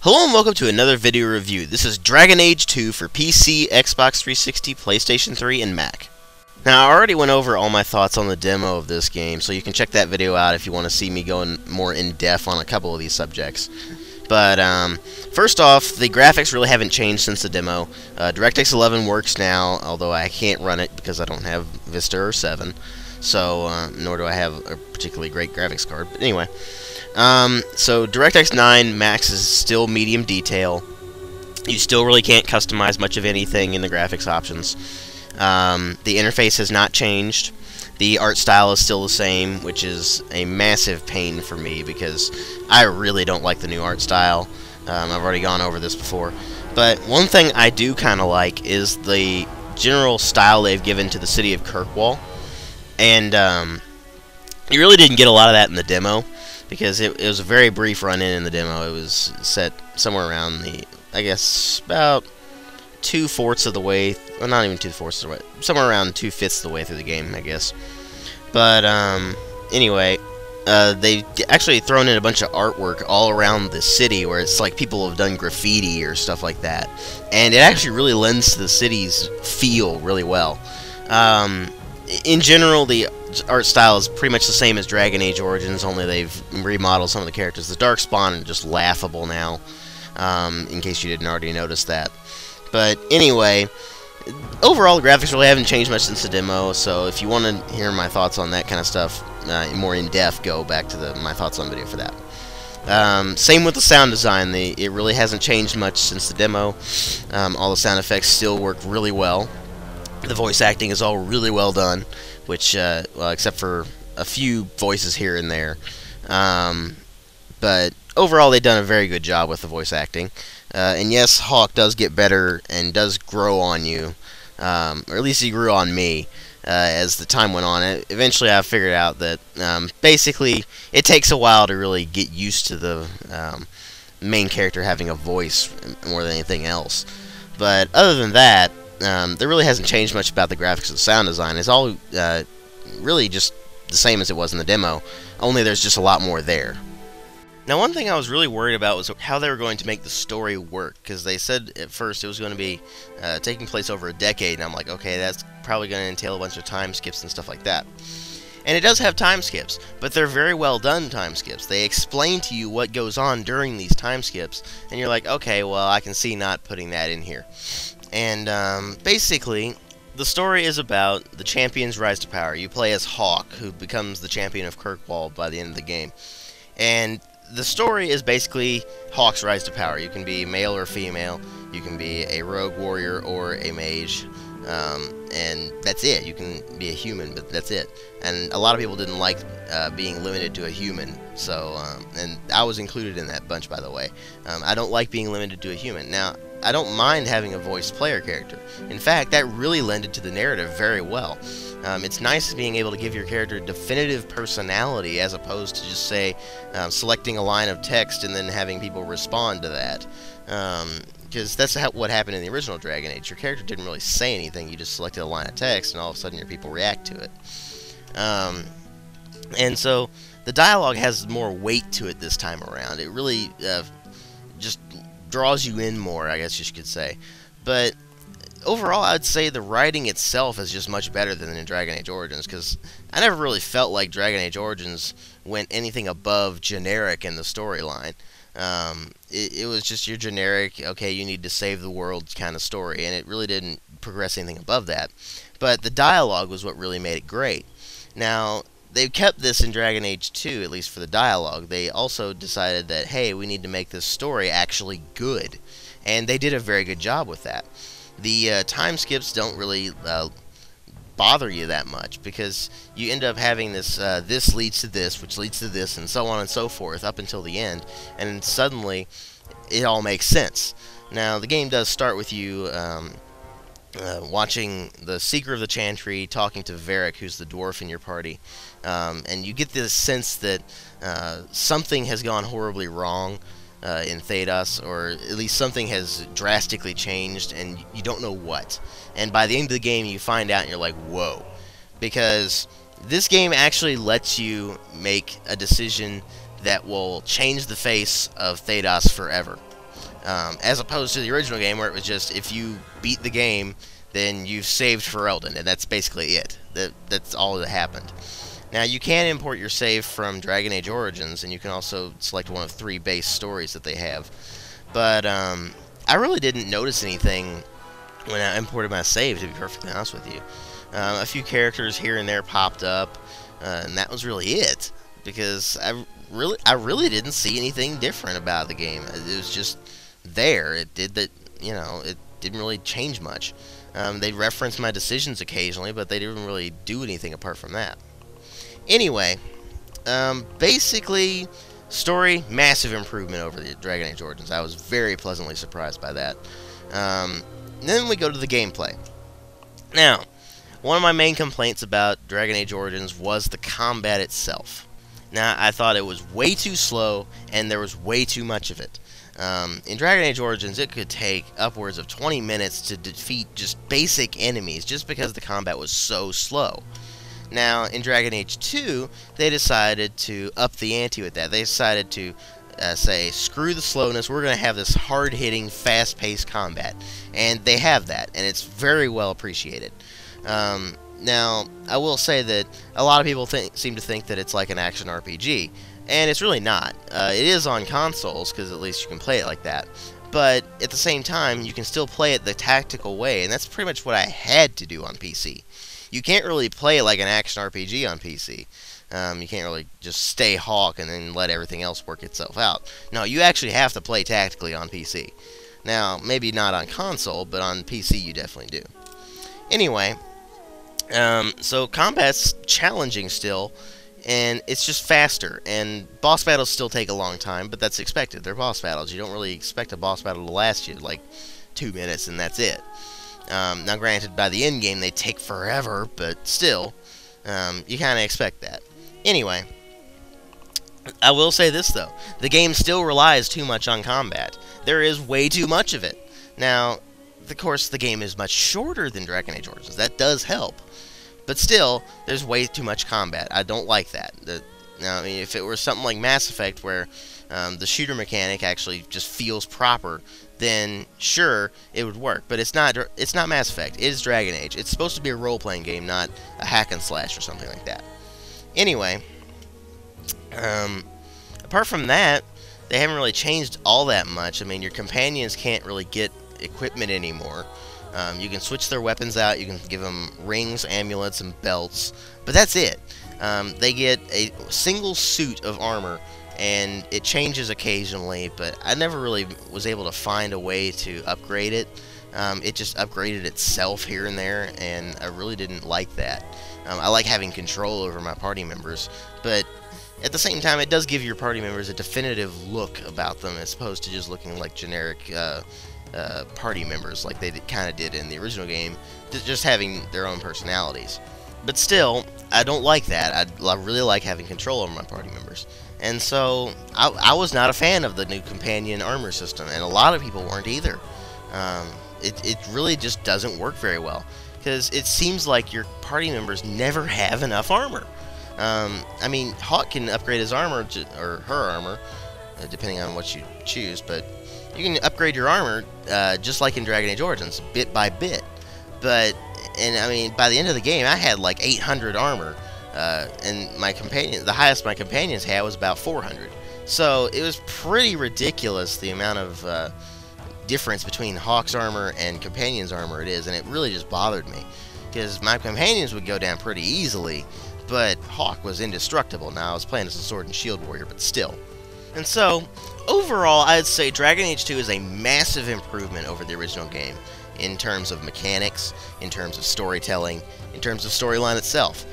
Hello and welcome to another video review. This is Dragon Age 2 for PC, Xbox 360, PlayStation 3, and Mac. Now, I already went over all my thoughts on the demo of this game, so you can check that video out if you want to see me going more in-depth on a couple of these subjects. But, first off, the graphics really haven't changed since the demo. DirectX 11 works now, although I can't run it because I don't have Vista or 7. So, nor do I have a particularly great graphics card. But anyway, so DirectX 9 Max is still medium detail. You still really can't customize much of anything in the graphics options. The interface has not changed. The art style is still the same, which is a massive pain for me because I really don't like the new art style. I've already gone over this before. But one thing I do kind of like is the general style they've given to the city of Kirkwall. And you really didn't get a lot of that in the demo because it was a very brief run-in in the demo. It was set somewhere around I guess, about 2/4 of the way, well, not even 2/4 of the way, somewhere around 2/5 of the way through the game, I guess. But, anyway, they've actually thrown in a bunch of artwork all around the city where it's like people have done graffiti or stuff like that. And it actually really lends to the city's feel really well. In general, the art style is pretty much the same as Dragon Age Origins, only they've remodeled some of the characters. The Darkspawn are just laughable now, in case you didn't already notice that. But anyway, overall, the graphics really haven't changed much since the demo, so if you want to hear my thoughts on that kind of stuff more in-depth, go back to my thoughts on video for that. Same with the sound design. It really hasn't changed much since the demo. All the sound effects still work really well. The voice acting is all really well done, which, well, except for a few voices here and there. But overall, they've done a very good job with the voice acting. And yes, Hawk does get better and does grow on you, or at least he grew on me as the time went on. Eventually, I figured out that basically it takes a while to really get used to the main character having a voice more than anything else. But other than that, there really hasn't changed much about the graphics or the sound design. It's all really just the same as it was in the demo, only there's just a lot more there. Now, one thing I was really worried about was how they were going to make the story work, because they said at first it was going to be taking place over a decade, and I'm like, okay, that's probably going to entail a bunch of time skips and stuff like that. And it does have time skips, but they're very well done time skips. They explain to you what goes on during these time skips, and you're like, okay, well, I can see not putting that in here. And basically, the story is about the champion's rise to power. You play as Hawk, who becomes the champion of Kirkwall by the end of the game. And the story is basically Hawk's rise to power. You can be male or female. You can be a rogue warrior or a mage. And that's it. You can be a human, but that's it. And a lot of people didn't like being limited to a human. So, and I was included in that bunch, by the way. I don't like being limited to a human. Now, I don't mind having a voiced player character. In fact, that really lended to the narrative very well. It's nice being able to give your character definitive personality as opposed to just, say, selecting a line of text and then having people respond to that. Because that's what happened in the original Dragon Age. Your character didn't really say anything. You just selected a line of text, and all of a sudden your people react to it. And so the dialogue has more weight to it this time around. It really just draws you in more, I guess you could say. But overall, I'd say the writing itself is just much better than in Dragon Age Origins, because I never really felt like Dragon Age Origins went anything above generic in the storyline. It was just your generic, okay, you need to save the world kind of story, and it really didn't progress anything above that. But the dialogue was what really made it great. Now, they've kept this in Dragon Age 2, at least for the dialogue. They also decided that, hey, we need to make this story actually good. And they did a very good job with that. The time skips don't really bother you that much, because you end up having this, this leads to this, which leads to this, and so on and so forth, up until the end. And suddenly, it all makes sense. Now, the game does start with you watching the Seeker of the Chantry talking to Varric, who's the dwarf in your party, and you get this sense that something has gone horribly wrong in Thedas, or at least something has drastically changed, and you don't know what. And by the end of the game, you find out, and you're like, whoa. Because this game actually lets you make a decision that will change the face of Thedas forever. as opposed to the original game where it was just if you beat the game, then you've saved for Eldon, and that's basically it. That's all that happened. Now, you can import your save from Dragon Age Origins, and you can also select one of 3 base stories that they have. But I really didn't notice anything when I imported my save, to be perfectly honest with you. A few characters here and there popped up, and that was really it. Because I really didn't see anything different about the game. It was just there. It did that, it didn't really change much. They referenced my decisions occasionally, but they didn't really do anything apart from that. Anyway, basically, story, massive improvement over the Dragon Age Origins. I was very pleasantly surprised by that. Then we go to the gameplay. Now, one of my main complaints about Dragon Age Origins was the combat itself. Now, I thought it was way too slow, and there was way too much of it. In Dragon Age Origins, it could take upwards of 20 minutes to defeat just basic enemies, just because the combat was so slow. Now, in Dragon Age 2, they decided to up the ante with that. They decided to say, screw the slowness, we're going to have this hard-hitting, fast-paced combat. And they have that, and it's very well appreciated. Now, I will say that a lot of people seem to think that it's like an action RPG, and it's really not. It is on consoles, because at least you can play it like that. But at the same time, you can still play it the tactical way, and that's pretty much what I had to do on PC. You can't really play it like an action RPG on PC. You can't really just stay Hawk and then let everything else work itself out. No, you actually have to play tactically on PC. Now, maybe not on console, but on PC you definitely do. Anyway, so combat's challenging still, and it's just faster, and boss battles still take a long time, but that's expected. They're boss battles. You don't really expect a boss battle to last you like 2 minutes, and that's it. Now, granted, by the end game, they take forever, but still, you kind of expect that. Anyway, I will say this, though. The game still relies too much on combat. There is way too much of it. Now, of course, the game is much shorter than Dragon Age Origins. That does help. But still, there's way too much combat. I don't like that. Now, I mean, if it were something like Mass Effect, where the shooter mechanic actually just feels proper, then sure, it would work. But it's not Mass Effect. It is Dragon Age. It's supposed to be a role-playing game, not a hack and slash or something like that. Anyway, apart from that, they haven't really changed all that much. I mean, your companions can't really get equipment anymore. You can switch their weapons out. You can give them rings, amulets, and belts. But that's it. They get a single suit of armor, and it changes occasionally, but I never really was able to find a way to upgrade it. It just upgraded itself here and there, and I really didn't like that. I like having control over my party members, but at the same time, it does give your party members a definitive look about them, as opposed to just looking like generic party members like they kind of did in the original game, just having their own personalities. But still, I don't like that. I really like having control over my party members. And so, I was not a fan of the new companion armor system, and a lot of people weren't either. It really just doesn't work very well, because it seems like your party members never have enough armor. I mean, Hawk can upgrade his armor, or her armor, depending on what you choose, but you can upgrade your armor just like in Dragon Age Origins, bit by bit. And I mean, by the end of the game, I had like 800 armor, and the highest my companions had was about 400. So it was pretty ridiculous the amount of difference between Hawk's armor and Companion's armor it is, and it really just bothered me, because my companions would go down pretty easily, but Hawk was indestructible. Now, I was playing as a sword and shield warrior, but still. And so, overall, I'd say Dragon Age 2 is a massive improvement over the original game, in terms of mechanics, in terms of storytelling, in terms of storyline itself.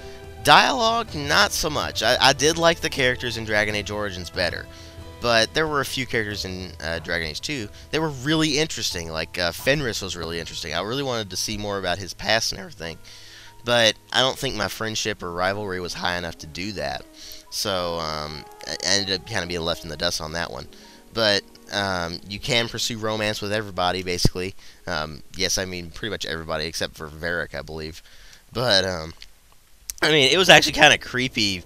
Dialogue, not so much. I did like the characters in Dragon Age Origins better, but there were a few characters in Dragon Age 2 that were really interesting. Like Fenris was really interesting. I really wanted to see more about his past and everything, but I don't think my friendship or rivalry was high enough to do that. So I ended up kind of being left in the dust on that one. But you can pursue romance with everybody, basically. Yes, I mean pretty much everybody except for Varric, I believe. But I mean, it was actually kind of creepy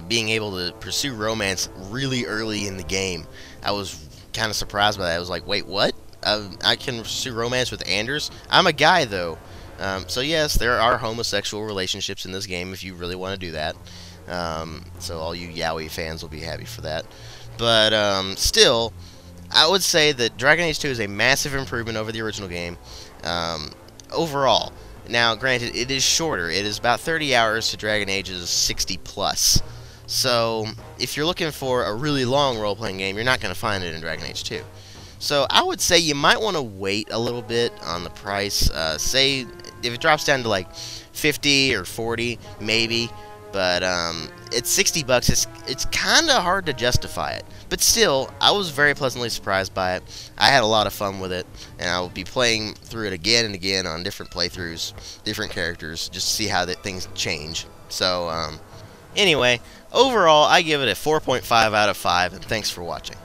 being able to pursue romance really early in the game. I was kind of surprised by that. I was like, wait, what? I can pursue romance with Anders? I'm a guy, though. So yes, there are homosexual relationships in this game if you really want to do that. So all you yaoi fans will be happy for that. But still, I would say that Dragon Age 2 is a massive improvement over the original game overall. Now, granted, it is shorter. It is about 30 hours to Dragon Age's 60 plus. So, if you're looking for a really long role-playing game, you're not going to find it in Dragon Age 2. So, I would say you might want to wait a little bit on the price. Say, if it drops down to like 50 or 40, maybe. But it's 60 bucks. It's kind of hard to justify it. But still, I was very pleasantly surprised by it. I had a lot of fun with it, and I will be playing through it again and again on different playthroughs, different characters, just to see how things change. So, anyway, overall, I give it a 4.5 out of 5, and thanks for watching.